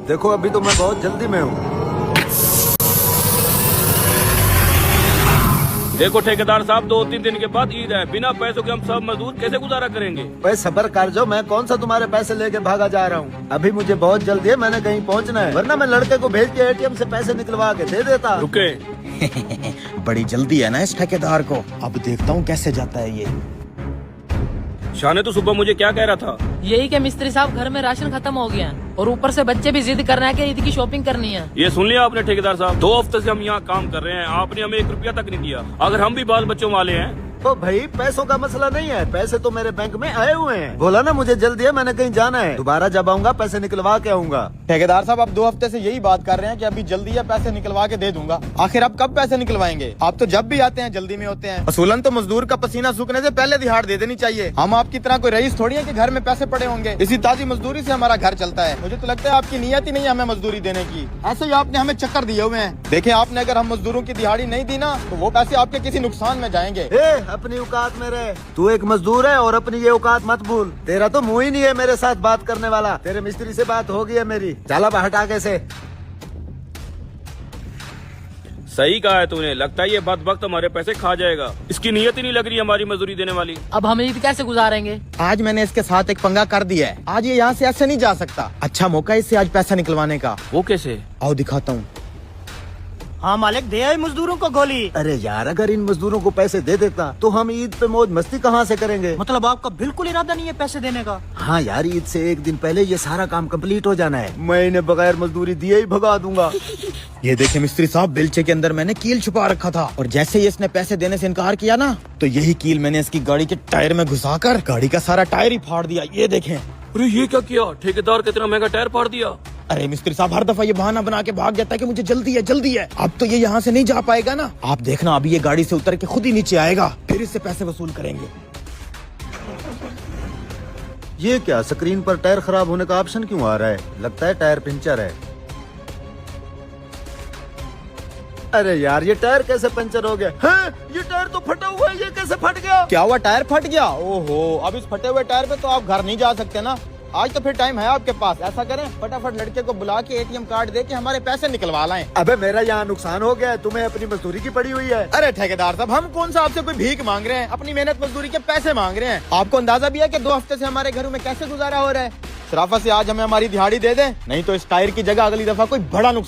देखो अभी तो मैं बहुत जल्दी में हूँ। देखो ठेकेदार साहब, 2-3 दिन के बाद ईद है। बिना पैसों के हम सब मजदूर कैसे गुजारा करेंगे? भाई सबर कर जो, मैं कौन सा तुम्हारे पैसे लेके भागा जा रहा हूँ। अभी मुझे बहुत जल्दी है, मैंने कहीं पहुँचना है, वरना मैं लड़के को भेज के एटीएम से पैसे निकलवा के दे देता। रुके। बड़ी जल्दी है ना इस ठेकेदार को। अब देखता हूँ कैसे जाता है ये। शाने तो सुबह मुझे क्या कह रहा था? यही कि मिस्त्री साहब घर में राशन खत्म हो गया है और ऊपर से बच्चे भी जिद कर रहे हैं कि ईद की शॉपिंग करनी है। ये सुन लिया आपने ठेकेदार साहब? 2 हफ्ते से हम यहाँ काम कर रहे हैं, आपने हमें 1 रुपया तक नहीं दिया। अगर हम भी बाल बच्चों वाले हैं तो भाई पैसों का मसला नहीं है, पैसे तो मेरे बैंक में आए हुए हैं। बोला ना मुझे जल्दी है, मैंने कहीं जाना है, दोबारा जब आऊंगा पैसे निकलवा के आऊंगा। ठेकेदार साहब आप 2 हफ्ते से यही बात कर रहे हैं कि अभी जल्दी है, पैसे निकलवा के दे दूंगा। आखिर आप कब पैसे निकलवाएंगे? आप तो जब भी आते हैं जल्दी में होते हैं। असूलन तो मजदूर का पसीना सूखने से पहले दिहाड़ दे देनी चाहिए। हम आपकी तरह कोई रईस थोड़ी है कि घर में पैसे पड़े होंगे। इसी ताजी मजदूरी से हमारा घर चलता है। मुझे तो लगता है आपकी नियत ही नहीं है हमें मजदूरी देने की। ऐसे ही आपने हमें चक्कर दिए हुए हैं। देखिए आपने अगर हम मजदूरों की दिहाड़ी नहीं दी ना तो वो पैसे आपके किसी नुकसान में जाएंगे। अपनी औकात में रहे, तू एक मजदूर है और अपनी ये औकात मत भूल। तेरा तो मुंह ही नहीं है मेरे साथ बात करने वाला। तेरे मिस्त्री से बात हो गई है मेरी, चला बाहर आगे से। सही कहा है तूने, लगता है ये बदबख्त हमारे पैसे खा जाएगा। इसकी नीयत ही नहीं लग रही हमारी मजदूरी देने वाली। अब हम ईद कैसे गुजारेंगे? आज मैंने इसके साथ एक पंगा कर दिया है। आज ये यहाँ से ऐसे नहीं जा सकता। अच्छा मौका है इससे आज पैसा निकलवाने का। वो कैसे? आओ दिखाता हूँ। हाँ मालिक, दे आए मजदूरों को गोली। अरे यार अगर इन मजदूरों को पैसे दे देता तो हम ईद पे मौज मस्ती कहाँ से करेंगे। मतलब आपका बिल्कुल इरादा नहीं है पैसे देने का? हाँ यार, ईद से 1 दिन पहले ये सारा काम कंप्लीट हो जाना है। मैं इन्हें बगैर मजदूरी दिए ही भगा दूंगा। ये देखिए मिस्त्री साहब, बेलचे के अंदर मैंने कील छुपा रखा था और जैसे ही इसने पैसे देने से इनकार किया ना तो यही कील मैंने इसकी गाड़ी के टायर में घुसाकर गाड़ी का सारा टायर ही फाड़ दिया। ये देखें। अरे ये क्या किया? ठेकेदार का इतना महंगा टायर फाड़ दिया। अरे मिस्त्री साहब हर दफा ये बहाना बना के भाग जाता है कि मुझे जल्दी है जल्दी है। अब तो ये यहाँ से नहीं जा पाएगा ना। आप देखना अभी ये गाड़ी से उतर के खुद ही नीचे आएगा, फिर इससे पैसे वसूल करेंगे। ये क्या, स्क्रीन पर टायर खराब होने का ऑप्शन क्यों आ रहा है? लगता है टायर पंचर है। अरे यार ये टायर कैसे पंचर हो गया? हाँ, ये टायर तो फटा हुआ है, ये कैसे फट गया? क्या हुआ, टायर फट गया? ओहो, अब इस फटे हुए टायर पे तो आप घर नहीं जा सकते ना। आज तो फिर टाइम है आपके पास। ऐसा करें फटाफट लड़के को बुला के एटीएम कार्ड दे के हमारे पैसे निकलवा लाएं। अबे मेरा यहाँ नुकसान हो गया है, तुम्हें अपनी मजदूरी की पड़ी हुई है। अरे ठेकेदार साहब, हम कौन सा आपसे कोई भीख मांग रहे हैं? अपनी मेहनत मजदूरी के पैसे मांग रहे हैं। आपको अंदाजा भी है कि 2 हफ्ते से हमारे घरों में कैसे गुजारा हो रहा है। शराफत से आज हमें हमारी दिहाड़ी दे दे, नहीं तो इस टायर की जगह अगली दफा कोई बड़ा नुकसान